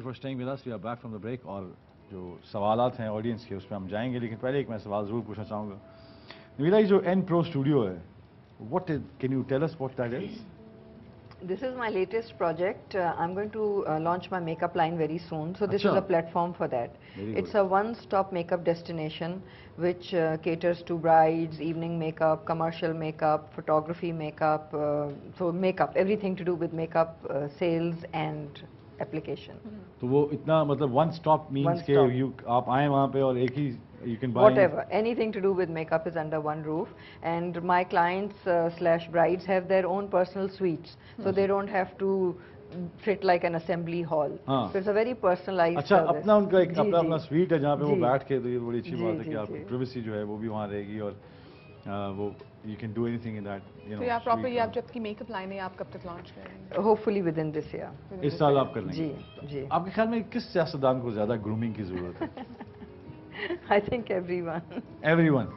you for staying with us. We are back from the break. और जो सवालात हैं ऑडियंस के उस पर हम जाएंगे, लेकिन पहले एक मैं सवाल ज़रूर पूछना चाहूँगा. नवीला, ये जो N Pro Studio है, can you tell us what that is? This is my latest project. I'm going to launch my makeup line very soon. So this is a platform for that. It's a one-stop makeup destination which caters to brides, evening makeup, commercial makeup, photography makeup, so makeup, everything to do with makeup, sales and application. तो वो इतना मतलब one-stop means के आप आए वहाँ पे और एक ही you can buy whatever, anything to do with makeup is under one roof, and my clients slash brides have their own personal suites, so they don't have to fit like an assembly hall. So it's a very personalized अच्छा, service. अपना उनका एक अपना suite है जहाँ पे वो बैठ के, तो ये बड़ी अच्छी बात है कि आपकी privacy जो है वो भी वहाँ रहेगी और वो you can do anything in that, you know. तो आप properly आप जब की makeup line है आप कब तक launch करेंगे? Hopefully within this year. इस साल आप कर लेंगे? जी जी. आपके ख्याल में किस सियासतदान को ज़्यादा grooming की ज़रूरत है? I think everyone. Everyone.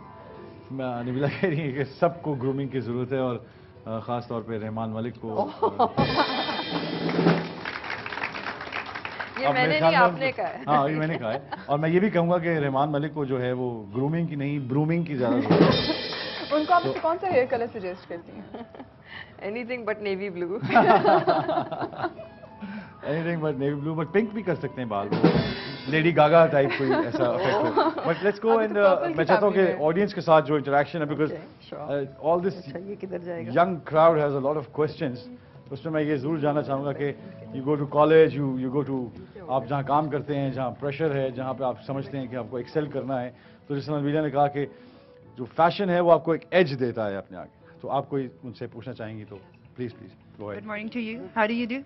Nabila कह रही है कि सबको grooming की ज़रूरत है और ख़ास तौर पे रहमान मलिक को. ये मैंने नहीं, आपने कहा है. हाँ, ये मैंने कहा है. और मैं ये भी कहूँगा कि रहमान मलिक को जो है वो grooming की नहीं brooming की ज़्यादा ज़रूरत है. उनको आप कौन सा हेयर कलर सजेस्ट करती हैं? Anything but navy blue. Anything but navy blue, but pink भी कर सकते हैं बाल. लेडी गागा टाइप कोई ऐसा effect. But let's go and मैं चाहता हूँ कि ऑडियंस के साथ जो इंटरेक्शन है, because all this young crowd has a lot of questions. उसमें मैं ये ज़रूर जानना चाहूँगा कि you go to college, you go to, आप जहाँ काम करते हैं, जहाँ प्रेशर है, जहाँ पे आप समझते हैं कि आपको एक्सेल करना है, तो जिस नबीला ने कहा कि जो फैशन है वो आपको एक एज देता है अपने आगे, तो आप कोई उनसे पूछना चाहेंगी तो please go ahead. Good morning to you, how do you do?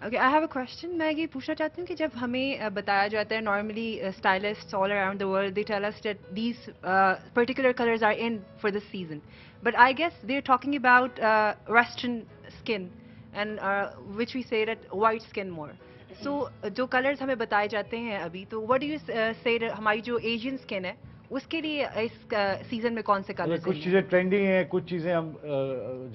Okay, I have a question. मैं ये पूछना चाहती हूँ कि जब हमें बताया जाता है normally stylists all around the world they tell us that these particular colours are in for this season, but I guess they are talking about western skin and which we say that white skin more. So जो colours हमें बताए जाते हैं अभी, तो what do you से हमारी जो एशियन स्किन है उसके लिए इस सीजन में कौन से कलर? कुछ चीजें ट्रेंडिंग हैं, कुछ चीजें हम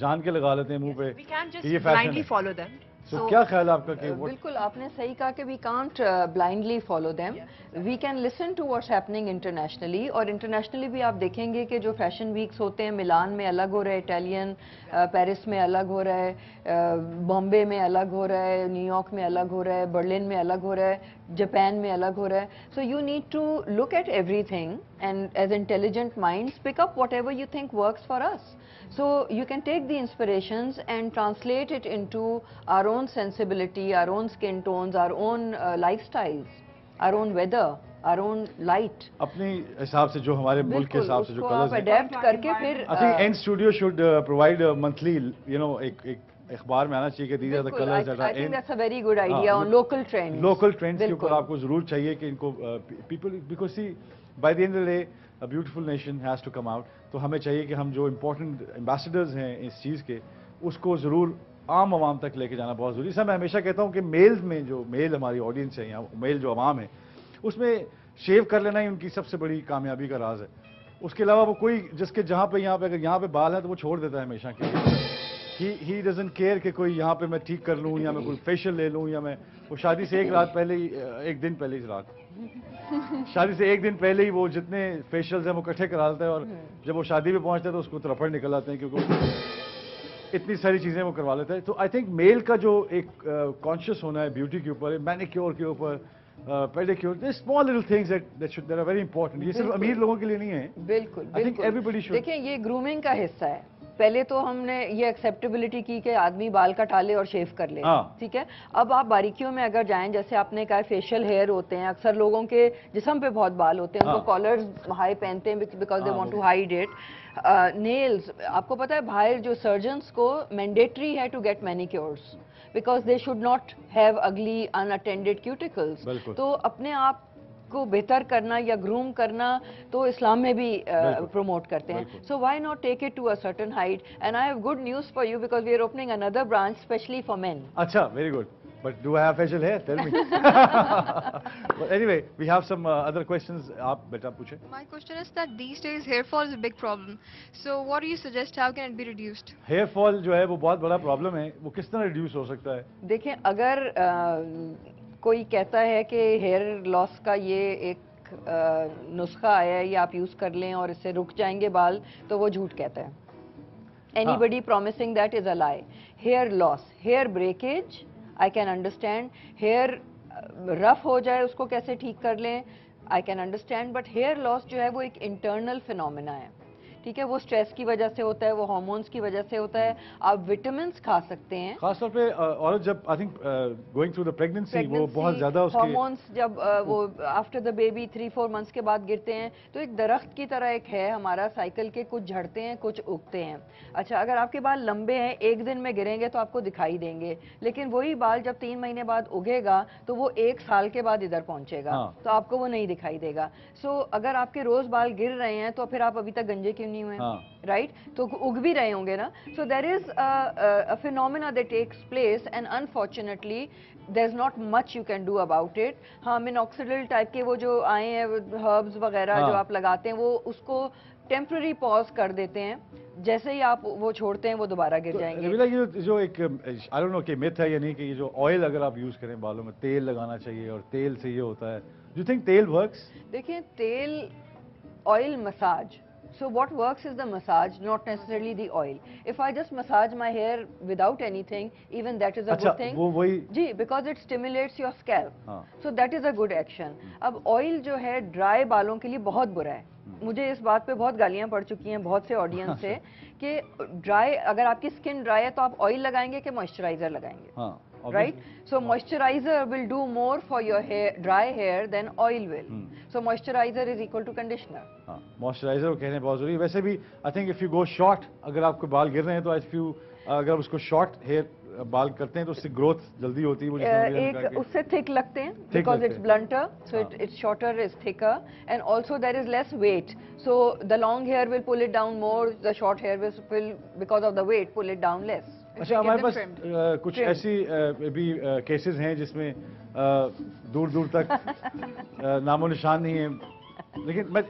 जान के लगा लेते हैं मुंह पे. We can't just blindly follow them. So क्या ख्याल है आपका कि बिल्कुल आपने सही कहा कि we can't blindly follow them. We can listen to what's happening internationally, और internationally भी आप देखेंगे कि जो फैशन वीक्स होते हैं, मिलान में अलग हो रहा है, इटालियन पेरिस में अलग हो रहा है, बॉम्बे में अलग हो रहा है, न्यूयॉर्क में अलग हो रहा है, बर्लिन में अलग हो रहा है, जापान में अलग हो रहा है. So you need to look at everything and as intelligent minds pick up whatever you think works for us. So you can take the inspirations and translate it into our own sensibility, our own skin tones, our own lifestyles, our own weather, our own light. अपने हिसाब से जो हमारे मुल्क के हिसाब से जो कलर्स हैं, adapt करके फिर I think N Studio should provide a monthly, you know, एक अखबार में आना चाहिए कि these are the colors that are in. I think that's a very good idea on local trends. Local trends के ऊपर आपको जरूर चाहिए कि इनको people, because see by the end of the day a beautiful nation has to come out. तो हमें चाहिए कि हम जो important ambassadors हैं इस चीज़ के, उसको ज़रूर आम आवाम तक लेके जाना बहुत ज़रूरी है. मैं हमेशा कहता हूँ कि मेल में जो मेल हमारी ऑडियंस है, यहाँ मेल जो आवाम है, उसमें शेव कर लेना ही उनकी सबसे बड़ी कामयाबी का राज है. उसके अलावा वो कोई जिसके जहाँ पे यहाँ पे अगर यहाँ पे बाल है तो वो छोड़ देता है हमेशा के. ही डजंट केयर कि कोई यहाँ पे मैं ठीक कर लूँ या मैं कोई फेशियल ले लूँ या मैं वो शादी से एक दिन पहले शादी से एक दिन पहले ही वो जितने फेशियल्स हैं वो इकट्ठे करा लेता है, और जब वो शादी पे पहुँचता है तो उसको तरफड़ निकल आते हैं क्योंकि इतनी सारी चीज़ें वो करवा लेता है. तो आई थिंक मेल का जो एक कॉन्शियस होना है ब्यूटी के ऊपर, मैनिक्योर के ऊपर, pedicure, this small little things that are very important. ये सिर्फ अमीर लोगों के लिए नहीं है. बिल्कुल, आई थिंक एवरीबॉडी शुड. देखिए ये ग्रूमिंग का हिस्सा है. पहले तो हमने ये एक्सेप्टेबिलिटी की कि आदमी बाल कटा ले और शेव कर ले, ठीक है. अब आप बारीकियों में अगर जाएं, जैसे आपने कहा फेशियल हेयर होते हैं, अक्सर लोगों के जिस्म पे बहुत बाल होते हैं, उनको कॉलर्स हाई पहनते हैं because they want to hide it. Nails, आपको पता है बाहर जो सर्जन्स को मैंडेटरी है to get manicures because they should not have ugly unattended cuticles. तो अपने आप को बेहतर करना या ग्रूम करना तो इस्लाम में भी प्रमोट करते हैं. So why not take it to a certain height. And I have good news for you because we are opening another branch especially for men. अच्छा, very good. But do I have facial hair? Tell me. But anyway, we have some other questions. आप बेटा पूछे. My question is that these days hair fall is a big problem. So what do you suggest? How can it be reduced? Hair fall जो है वो बहुत बड़ा problem है. वो किस तरह reduce हो सकता है? देखें, अगर कोई कहता है कि हेयर लॉस का ये एक नुस्खा आया है, ये आप यूज कर लें और इससे रुक जाएंगे बाल, तो वो झूठ कहता है. Anybody promising that is a lie. Hair loss, hair breakage, I can understand. Hair rough हो जाए उसको कैसे ठीक कर लें, I can understand. But hair loss जो है वो एक internal phenomena है. ठीक है, वो स्ट्रेस की वजह से होता है, वो हार्मोन्स की वजह से होता है. आप विटामिन्स खा सकते हैं. खासतौर पे औरत जब I think going through the pregnancy वो बहुत ज्यादा उसके हार्मोन्स जब वो आफ्टर द बेबी 3-4 मंथ्स के बाद गिरते हैं, तो एक दरख्त की तरह एक है हमारा साइकिल के, कुछ झड़ते हैं कुछ उगते हैं. अच्छा, अगर आपके बाल लंबे हैं, एक दिन में गिरेंगे तो आपको दिखाई देंगे, लेकिन वही बाल जब 3 महीने बाद उगेगा तो वो 1 साल के बाद इधर पहुंचेगा. तो आपको वो नहीं दिखाई देगा. सो अगर आपके रोज बाल गिर रहे हैं तो फिर आप अभी तक गंजे क्यों नहीं हुए, राइट? तो उग भी रहे होंगे ना. So there is a phenomena that takes place and unfortunately there is not much you can do about it. हाँ, मिनॉक्सिडिल टाइप के वो जो आए हैं हर्ब्स वगैरह जो आप लगाते हैं, वो उसको टेम्पररी पॉज कर देते हैं. जैसे ही आप वो छोड़ते हैं वो दोबारा गिर जाएंगे. ये जो एक आई डोंट नो कि मिथ है या नहीं कि ये जो ऑयल अगर आप यूज करें बालों में, तेल लगाना चाहिए और तेल से ये होता है. डू यू थिंक तेल वर्क्स? देखिए, तेल, oil massage. So what works is the massage, not necessarily the oil. If I just massage my hair without anything, even that is a good thing. वो वही जी, because it stimulates your scalp. So that is a good action. अब oil जो है dry बालों के लिए बहुत बुरा है. मुझे इस बात पे बहुत गालियां पड़ चुकी हैं बहुत से ऑडियंस से कि ड्राई, अगर आपकी स्किन ड्राई है तो आप ऑयल लगाएंगे कि मॉइस्चराइजर लगाएंगे, right? So moisturizer will do more for your hair, dry hair, than oil will. So moisturizer is equal to conditioner. हाँ, मॉइस्चराइजर को कहने बहुत जरूरी है. वैसे भी I think if you go short, अगर आपको बाल गिर रहे हैं तो इफ यू अगर उसको शॉर्ट हेयर बाल करते हैं तो उससे ग्रोथ जल्दी होती है. वो एक उससे थिक लगते हैं because it's blunter, so it's shorter, is thicker, and also there is less weight. So the long hair will pull it down more, the short hair will because of the weight pull it down less. अच्छा, हमारे पास कुछ ऐसी भी cases हैं जिसमें दूर दूर तक नामो निशान नहीं है, लेकिन मैं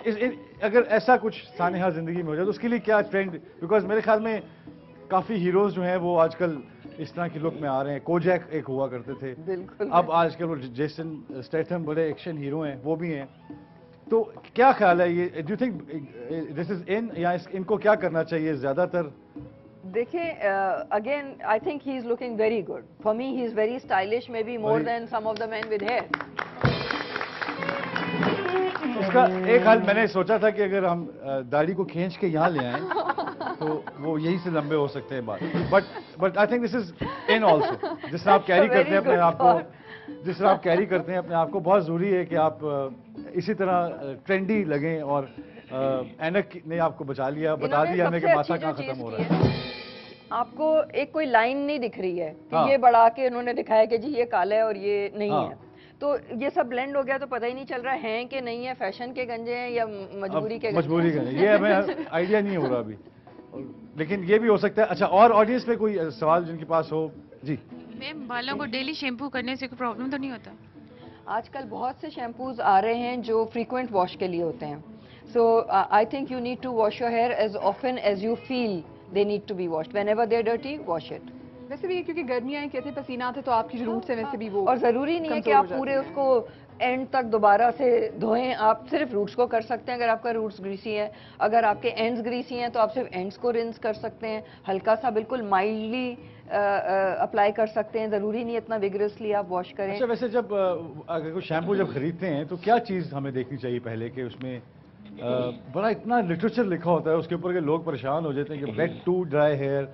अगर ऐसा कुछ सानेहा जिंदगी में हो जाए तो उसके लिए क्या ट्रेंड? बिकॉज मेरे ख्याल में काफी हीरोज जो हैं वो आजकल इस तरह की लुक में आ रहे हैं. कोजैक एक हुआ करते थे, बिल्कुल. अब आजकल वो जेसन स्टेथम बड़े एक्शन हीरो हैं, वो भी हैं. तो क्या ख्याल है, ये do you think this is in, या इनको क्या करना चाहिए ज्यादातर? देखिए, again I think he is looking very good. For me he is very stylish, maybe more than some of the man with hair. उसका एक हाल मैंने सोचा था कि अगर हम दाढ़ी को खींच के यहाँ ले आए तो वो यही से लंबे हो सकते हैं बाल. But I think this is in also. जिस तरह आप कैरी करते हैं अपने आप को, जिस तरह आप कैरी करते हैं अपने आप को, बहुत जरूरी है कि आप इसी तरह ट्रेंडी लगें. और ऐनक ने आपको बचा लिया, बता दिया हमें कि माथा कहाँ खत्म हो रहा है. आपको एक कोई लाइन नहीं दिख रही है कि ये बढ़ा के उन्होंने दिखाया कि जी ये काला है और ये नहीं है. तो ये सब ब्लेंड हो गया तो पता ही नहीं चल रहा है कि नहीं है, फैशन के गंजे हैं या मजबूरी के गंजे. ये हमें आइडिया नहीं हो रहा अभी, लेकिन ये भी हो सकता है. अच्छा, और ऑडियंस में कोई सवाल जिनके पास हो? जी मैम, बालों को डेली शैम्पू करने से कोई प्रॉब्लम तो नहीं होता? आजकल बहुत से शैम्पूज आ रहे हैं जो फ्रीक्वेंट वॉश के लिए होते हैं. So I think you need to wash your hair as often as you feel they need to be washed. Whenever they're dirty, wash it. वैसे भी क्योंकि गर्मियाँ हैं, कहते पसीना आते तो आपकी रूट से वैसे भी वो, और जरूरी नहीं है कि आप पूरे उसको एंड तक दोबारा से धोएं. आप सिर्फ रूट्स को कर सकते हैं अगर आपका रूट्स ग्रीसी है. अगर आपके एंड्स ग्रीसी हैं तो आप सिर्फ एंड्स को रिंस कर सकते हैं, हल्का सा बिल्कुल माइल्डली अप्लाई कर सकते हैं. जरूरी नहीं इतना विगरसली आप वॉश करें. अच्छा, वैसे जब अगर कोई शैम्पू जब खरीदते हैं तो क्या चीज़ हमें देखनी चाहिए पहले कि उसमें बड़ा इतना लिटरेचर लिखा होता है उसके ऊपर कि लोग परेशान हो जाते हैं कि wet to dry hair,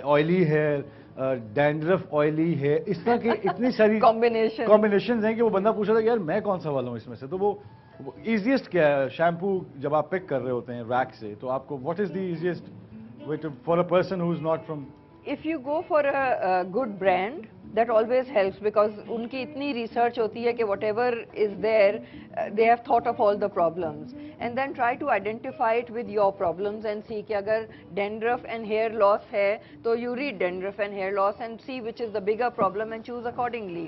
oily hair, dandruff oily hair, इस तरह के इतनी सारी कॉम्बिनेशन हैं कि वो बंदा पूछ रहा है कि यार मैं कौन सा वाला हूँ इसमें से. तो वो इजीएस्ट क्या है शैम्पू जब आप पिक कर रहे होते हैं रैक से, तो आपको what is the easiest way to for a person who is not from? If you go for a good brand, that always helps because उनकी इतनी research होती है कि whatever is there, they have thought of all the problems, and then try to identify it with your problems and see कि अगर dandruff and hair loss है तो you read dandruff and hair loss and see which is the bigger problem and choose accordingly.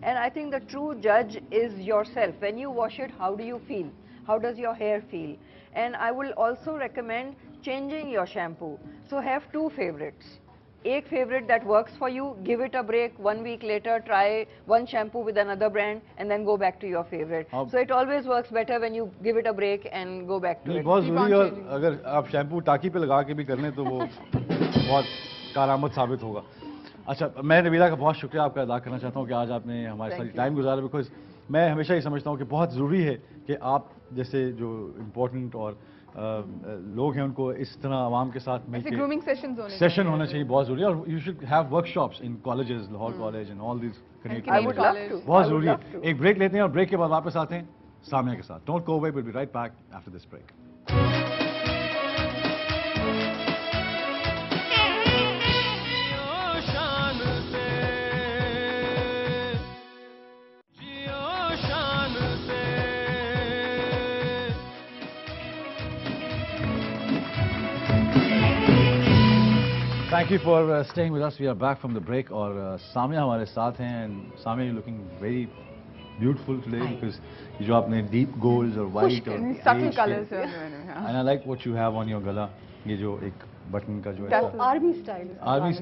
And I think the true judge is yourself. When you wash it, how do you feel? How does your hair feel? And I will also recommend changing your shampoo. So have two favorites. एक favorite that works for you, give it a break, 1 week later try one shampoo with another brand and then go back to your favorite. So it always works better when you give it a break and go back to it. बहुत ज़रूरी है, और अगर आप shampoo टाकी पे लगा के भी कर लें तो वो बहुत कारआमद साबित होगा. अच्छा, मैं नबीला का बहुत शुक्रिया आपका अदा करना चाहता हूँ कि आज आपने हमारे साथ टाइम गुजारा, बिकॉज मैं हमेशा ही समझता हूँ कि बहुत ज़रूरी है कि आप जैसे जो इम्पोर्टेंट और लोग हैं उनको इस तरह आवाम के साथ मिलकर ग्रूमिंग सेशन होना चाहिए, बहुत ज़रूरी है. और you should have workshops in colleges, Lahore college and all these, बहुत ज़रूरी है. एक ब्रेक लेते हैं और ब्रेक के बाद वापस आते हैं सामिया के साथ. Don't go away, will be right back after this break. Thank you for staying with us. We are back from the break. और सामिया हमारे साथ हैं, and Samia you're looking very beautiful today because ये जो आपने deep golds और white और subtle beige colors के- and I like what you have on your गला, ये जो एक बटन का जो है आर्मी स्टाइल, आर्मी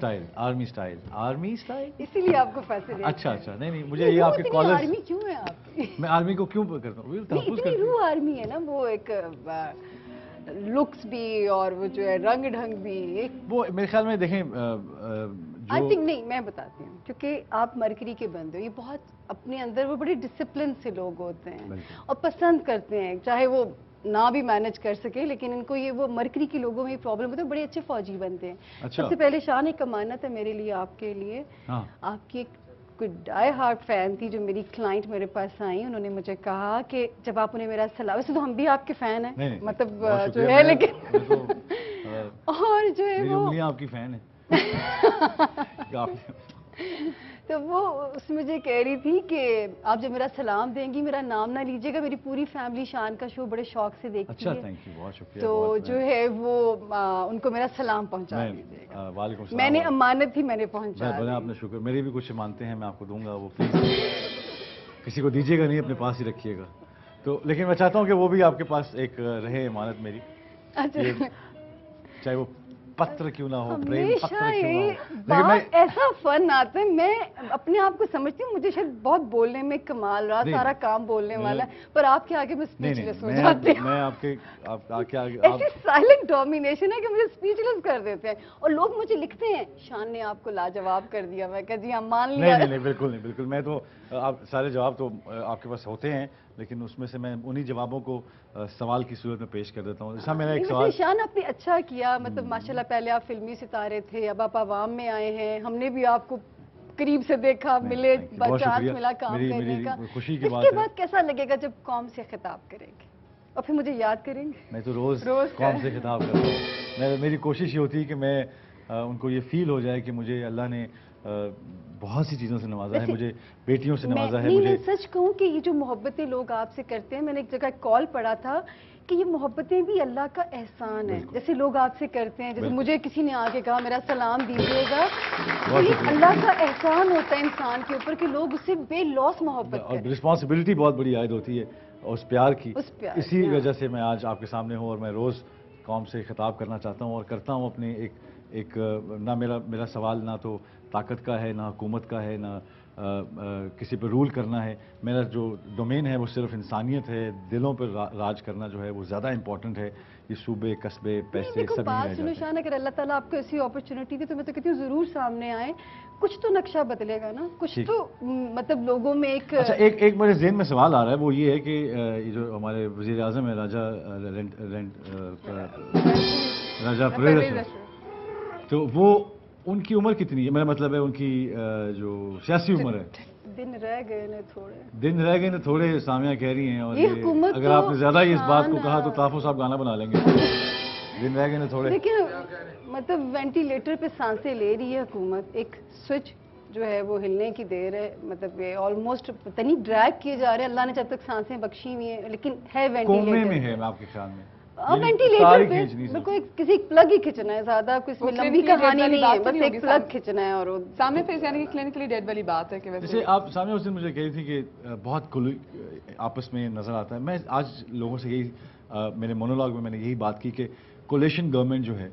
स्टाइल. इसीलिए आपको फैसिनेट. अच्छा, नहीं मुझे ये आपके कॉलर, आर्मी क्यों है आपकी? मैं आर्मी को क्यों करता हूँ, नहीं, इतनी रूह आर्मी है ना, वो एक लुक्स भी और वो जो है रंग ढंग भी एक, वो मेरे ख्याल में देखें आई जो थिंक नहीं, मैं बताती हूँ, क्योंकि आप मरकरी के बंदे हो, ये बहुत अपने अंदर वो बड़े डिसिप्लिन से लोग होते हैं और पसंद करते हैं, चाहे वो ना भी मैनेज कर सके, लेकिन इनको ये वो मरकरी के लोगों में ये प्रॉब्लम होती है, बड़े अच्छे फौजी बनते हैं. अच्छा. सबसे पहले शान एक अमानत है मेरे लिए, आपके लिए. हाँ. आपकी एक कोई डाई हार्ट फैन थी जो मेरी क्लाइंट मेरे पास आई, उन्होंने मुझे कहा कि जब आप उन्हें मेरा सलाम, वैसे तो हम भी आपके फैन हैं, नहीं, मतलब बहुत जो शुक्रिया, है, मैं लेकिन तो, और जो है मेरी वो उंगलियां आपकी फैन है. तो वो उसमें मुझे कह रही थी कि आप जब मेरा सलाम देंगी मेरा नाम ना लीजिएगा, मेरी पूरी फैमिली शान का शो बड़े शौक से देखती अच्छा, है. थैंक यू, बहुत शुक्रिया. तो बहुत जो है वो उनको मेरा सलाम पहुंचा दीजिएगा. वालेकुम सलाम. मैंने अमानत थी, मैंने पहुंचा बड़ा आपने शुक्र, मेरे भी कुछ मानते हैं, मैं आपको दूंगा, वो प्लीज किसी को दीजिएगा नहीं, अपने पास ही रखिएगा. तो लेकिन मैं चाहता हूँ कि वो भी आपके पास एक रहे अमानत मेरी, अच्छा, चाहे वो पत्र क्यों ना हो, प्रेम हमेशा पत्र क्यों ना हो. ये लेकिन मैं बात ऐसा फन आता है, मैं अपने आप को समझती हूँ मुझे शायद बहुत बोलने में कमाल रहा, नहीं, सारा काम बोलने वाला है, पर आपके आगे मैं नहीं स्पीचलेस हो जाती हूँ. मैं आपके आगे ऐसी साइलेंट डोमिनेशन है कि मुझे स्पीचलेस कर देते हैं, और लोग मुझे लिखते हैं शान ने आपको लाजवाब कर दिया. मैं कह जी हाँ, मान लिया. नहीं, बिल्कुल नहीं, बिल्कुल. मैं तो आप सारे जवाब तो आपके पास होते हैं, लेकिन उसमें से मैं उन्हीं जवाबों को सवाल की सूरत में पेश कर देता हूँ. जैसा मेरा एक सवाल, शान आपने अच्छा किया, मतलब माशाल्लाह, पहले आप फिल्मी सितारे थे, अब आप आवाम में आए हैं, हमने भी आपको करीब से देखा, मिले, चांस मिला काम करने का. खुशी की बात इसके है. बाद कैसा लगेगा जब कौम से खिताब करेंगे और फिर मुझे याद करेंगे? मैं तो रोज कौम से खिताब करता हूँ. मेरी कोशिश ये होती है कि मैं उनको ये फील हो जाए कि मुझे अल्लाह ने बहुत सी चीज़ों से नवाजा है, मुझे बेटियों से नवाजा है. मुझे मैं सच कहूँ कि ये जो मोहब्बतें लोग आपसे करते हैं, मैंने एक जगह कॉल पढ़ा था कि ये मोहब्बतें भी अल्लाह का एहसान है, जैसे लोग आपसे करते हैं, जैसे मुझे किसी ने आके कहा मेरा सलाम दीजिएगा, तो ये अल्लाह का एहसान होता है इंसान के ऊपर कि लोग उससे बेलौस मोहब्बत और करें. रिस्पॉन्सिबिलिटी बहुत बड़ी आयद होती है उस प्यार की. इसी हाँ. वजह से मैं आज आपके सामने हूँ और मैं रोज़ कौम से खिताब करना चाहता हूँ और करता हूँ. अपने एक ना मेरा सवाल ना तो ताकत का है, ना हुकूमत का है, ना किसी पर रूल करना है. मेरा जो डोमेन है वो सिर्फ इंसानियत है. दिलों पर राज करना जो है वो ज़्यादा इंपॉर्टेंट है. ये सूबे, कस्बे, पैसे सब नहीं रह जाते. शान, अगर अल्लाह ताला आपको ऐसी अपॉर्चुनिटी दी तो मैं तो कहती हूँ ज़रूर सामने आए. कुछ तो नक्शा बदलेगा ना, कुछ तो मतलब लोगों में एक. अच्छा, एक मेरे ज़हन में सवाल आ रहा है, वो ये है कि ये जो हमारे वज़ीर आज़म है राजा परेर, तो वो उनकी उम्र कितनी है? मेरा मतलब है उनकी जो सियासी उम्र है. दिन रह गए ने थोड़े. दिन रह गए ने थोड़े, सामिया कह रही हैं. और ये हुकूमत अगर तो आपने ज़्यादा ही इस बात को कहा तो ताफो साहब गाना बना लेंगे. दिन रह गए ने थोड़े. देखिए, मतलब वेंटिलेटर पे सांसें ले रही है हुकूमत, एक स्विच जो है वो हिलने की देर है, मतलब ये ऑलमोस्ट पता नहीं ड्रैग किए जा रहे हैं. अल्लाह ने जब तक सांसें बख्शी हुई हैं, लेकिन है वेंटिलेटर कोमे में है. मैं आपके ख्याल में वेंटिलेटर पे बिल्कुल किसी प्लग ही खिंचना है, ज्यादा कुछ लंबी कहानी नहीं है, बस एक प्लग खिंचना है. और सामने फिर यानी कि क्लिनिकली डेड वाली बात है कि वैसे जैसे आप सामने उस दिन मुझे कही थी कि बहुत खुली आपस में नजर आता है. मैं आज लोगों से यही मेरे मोनोलॉग में मैंने यही बात की कि कोलेशन गवर्नमेंट जो है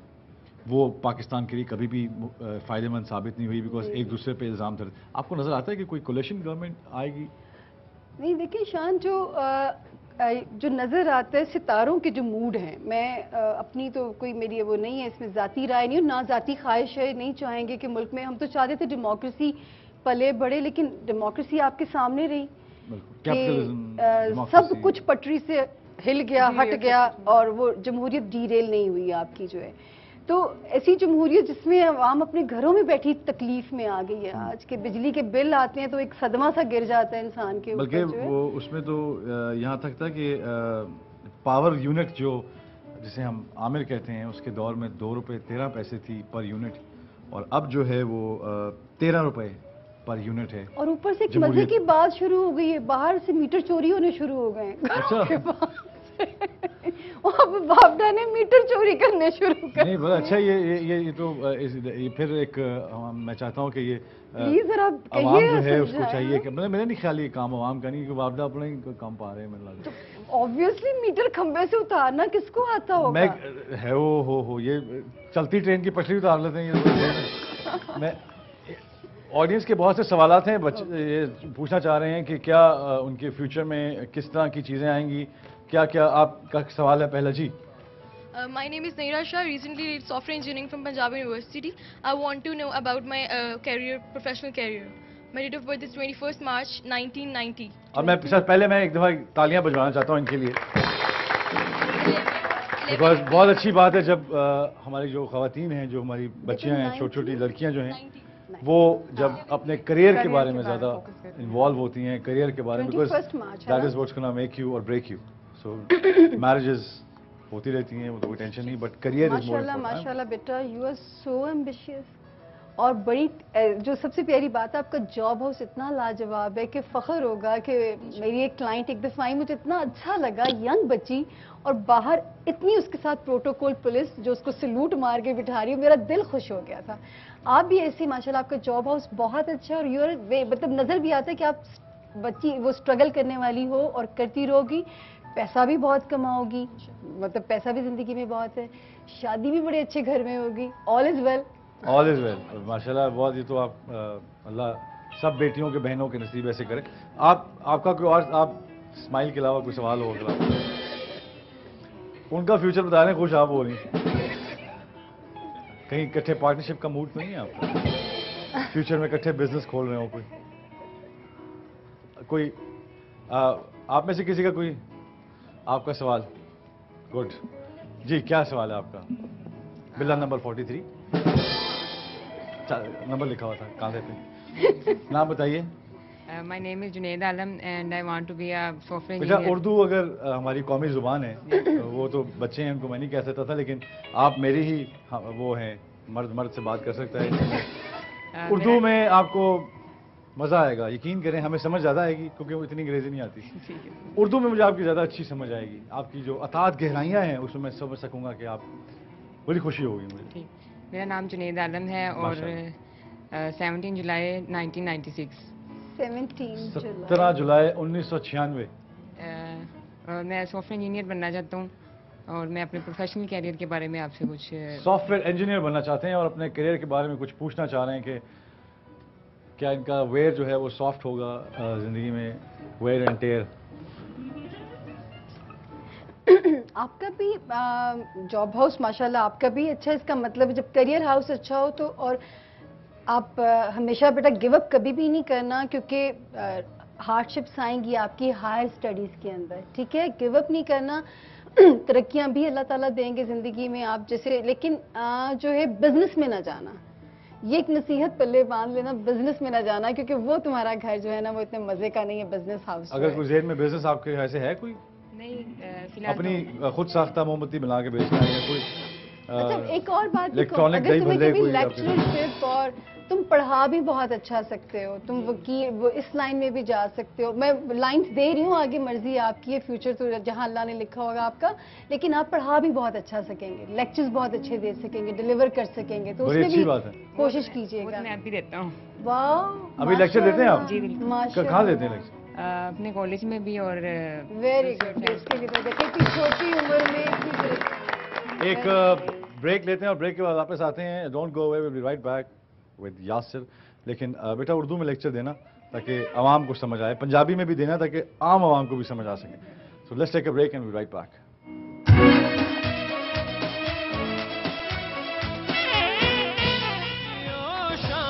وہ پاکستان کے لیے کبھی بھی فائدہ مند ثابت نہیں ہوئی بیکاز ایک دوسرے پہ الزام تھے. آپ کو نظر آتا ہے کہ کوئی کولیشن گورنمنٹ آئے گی؟ نہیں دیکھیں شان، جو نظر آتا ہے ستاروں کے جو موڈ ہیں، میں اپنی تو کوئی میری وہ نہیں ہے اس میں ذاتی رائے نہیں، نہ ذاتی خواہش ہے. نہیں چاہیں گے کہ ملک میں، ہم تو چاہتے تھے ڈیموکریسی پلے بڑھے، لیکن ڈیموکریسی آپ کے سامنے رہی کہ سب کچھ پٹری سے ہل گیا، ہٹ گیا، اور وہ جمہوریت ڈی ریل نہیں ہوئی آپ کی جو ہے. تو ایسی جمہوریت جس میں عوام اپنے گھروں میں بیٹھی تکلیف میں آ گئی ہے. آج کے بجلی کے بل آتے ہیں تو ایک صدمہ سا گر جاتا ہے انسان کے اوپر. بلکہ وہ اس میں تو یہاں تک تھا کہ پاور یونٹ جو جسے ہم عامر کہتے ہیں، اس کے دور میں 2 روپے 13 پیسے تھی پر یونٹ، اور اب جو ہے وہ 13 روپے پر یونٹ ہے. اور اوپر سے ایک مزے کی بات شروع ہو گئی ہے، باہر سے میٹر چوری ہونے شروع ہو گئے ہیں. بابڈا نے میٹر چوری کرنے شروع کر. نہیں بڑا اچھا، یہ تو پھر ایک میں چاہتا ہوں کہ یہ عوام جو ہے اس کو چاہیے کہ میرا نہیں خیال یہ کام عوام کا نہیں، کہ بابڈا اپنا ہی کام پا رہے ہیں. مجھے لگتا ہے آبویسلی میٹر کھمبے سے اتارنا کس کو آتا ہوگا؟ ہے ہو یہ چلتی ٹرین کی پٹری اتار لیتے ہیں. میں آڈینس کے بہت سے سوالات ہیں، بچے یہ پوچھنا چاہ رہے ہیں کہ کیا ان کے فیوچر میں کس طرح کی چیزیں آئیں گی. کیا آپ کا سوال ہے پہلا؟ جی. My name is Naira Shah. Recently did software engineering from Punjab University. I want to know about my professional career. My date of birth is 21st March 1990. اور میں پہلے میں ایک دفعہ تالیاں بجوانا چاہتا ہوں ان کے لیے، بیکاز بہت اچھی بات ہے جب ہماری جو خواتین ہیں، جو ہماری بچیاں ہیں، چھوٹی چھوٹی لڑکیاں جو ہیں، وہ جب اپنے کریئر کے بارے میں زیادہ انوالو ہوتی ہیں، کریئر کے بارے میں، because that is what's gonna make you اور بریک یو. سو میرجز ہوتی رہتی ہیں، وہ تو کوئی ٹینشن نہیں، but career is more important. ماشاءاللہ بیٹا، یو آر سو ایمبیشیس. اور بڑی جو سب سے پیاری بات ہے، آپ کا جاب ہاؤس اتنا لاجواب ہے کہ فخر ہوگا کہ میری ایک کلائنٹ ایک دفعہ آئی، مجھے اتنا اچھا لگا، ینگ بچی، اور باہر اتنی اس کے ساتھ پروٹوکول پولیس جو اس کو سلوٹ مار کے بٹھا رہی ہے، میرا دل خوش ہو گیا تھا. آپ بھی ایسی ماشاءاللہ، آپ کا جاب ہاؤس بہت اچھا ہے، اور یو آر مطلب نظر بھی آتا ہے کہ آپ بچی وہ اسٹرگل کرنے والی ہو اور کرتی رہو گی، پیسہ بھی بہت کماؤ گی، مطلب پیسہ بھی زندگی میں بہت ہے، شادی بھی بڑے اچھے گھر میں ہوگی. آل از ویل. آل از ویل ماشاء اللہ. بہت یہ تو آپ اللہ سب بیٹیوں کے بہنوں کے نصیب ایسے کرے. آپ کا کوئی اور آپ اسمائل کے علاوہ کوئی سوال ہوگا؟ ان کا فیوچر بتا رہے ہیں، خوش آپ ہو رہی ہیں، کہیں اکٹھے پارٹنرشپ کا موڈ تو نہیں ہے آپ کو؟ فیوچر میں اکٹھے بزنس کھول رہے ہو کوئی آپ میں سے کسی کا کوئی آپ کا سوال؟ گڈ جی. کیا سوال ہے آپ کا؟ بلا نمبر 43 نمبر لکھا ہوا تھا، کہاں رہتے ہیں؟ نام بتائیے. My name is Junaid Alam and I want to be a software beta engineer. Urdu اگر ہماری قومی زبان ہے، وہ تو بچے ہیں ان کو میں نہیں کہہ سکتا تھا، لیکن آپ میری ہی وہ ہیں، مرد سے بات کر سکتا ہے. اردو میں آپ کو مزہ آئے گا، یقین کریں، ہمیں سمجھ زیادہ آئے گی کیونکہ وہ اتنی انگریزی نہیں آتی. اردو میں مجھے آپ کی زیادہ اچھی سمجھ آئے گی. آپ کی جو اطاعت گہرائیاں ہیں اس میں میں سمجھ سکوں گا کہ آپ بڑی خوشی ہوگی مجھے. میرا نام جنید عالم ہے اور 17 جولائی 1996. 17 جولائی 1996. اور میں سافٹ ویئر انجینئر بننا چاہتا ہوں، اور میں اپنے پروفیشنل کیریئر کے بارے میں آپ سے کچھ سافٹ ویئر انجینئر بننا چاہتے ہیں اور اپنے کیریئر کے بارے میں کچھ پوچھنا چاہ رہے ہیں کہ کیا ان کا ویئر جو ہے وہ سافٹ ہوگا زندگی میں، ویئر اینڈ ٹیئر. آپ کا بھی جاب ہاؤس ماشاءاللہ آپ کا بھی اچھا، اس کا مطلب جب کریئر ہاؤس اچھا ہو تو، اور آپ ہمیشہ بیٹا گیو اپ کبھی بھی نہیں کرنا، کیونکہ ہارڈ شپس آئیں گی آپ کی ہائر اسٹڈیز کے اندر، ٹھیک ہے؟ گیو اپ نہیں کرنا. ترقیاں بھی اللہ تعالیٰ دیں گے زندگی میں آپ جیسے، لیکن جو ہے بزنس میں نہ جانا. یہ ایک نصیحت پلے باندھ لینا، بزنس میں نہ جانا، کیونکہ وہ تمہارا گھر جو ہے نا وہ اتنے مزے کا نہیں ہے بزنس ہاؤس. اگر کوئی ذہن میں بزنس آپ کے ایسے ہے کوئی نہیں اپنی خود ساختہ موم بتی بنا کے بیچنا ہے، کوئی اچھا ایک اور بات، الیکٹرانک اگر تمہیں کبھی لیکچرشپ، اور تم پڑھا بھی بہت اچھا سکتے ہو، تم وہ اس لائن میں بھی جا سکتے ہو. میں لائنز دے رہی ہوں، آگے مرضی آپ کی ہے، فیوچر تو جہاں اللہ نے لکھا ہوگا آپ کا، لیکن آپ پڑھا بھی بہت اچھا سکیں گے، لیکچرز بہت اچھے دے سکیں گے، ڈیلیور کر سکیں گے، تو اس میں بھی کوشش کیجیے گا. میں بھی دیتا ہوں. واہ، ابھی لیکچر دیتے ہیں آپ؟ جی بالکل. کہاں دیتے ہیں لیکچر؟ اپنے کالج میں بھی. اور ویری گڈ. اس کے لیے دیکھیں اتنی چھوٹی عمر میں ایک ब्रेक लेते हैं और ब्रेक के बाद वापस आते हैं. Don't go away, will be right back with Yasir. लेकिन बेटा उर्दू में लेक्चर देना ताकि आवाम को समझ आए, पंजाबी में भी देना ताकि आम आवाम को भी समझ आ सके. So let's take a break and will be right back. शाम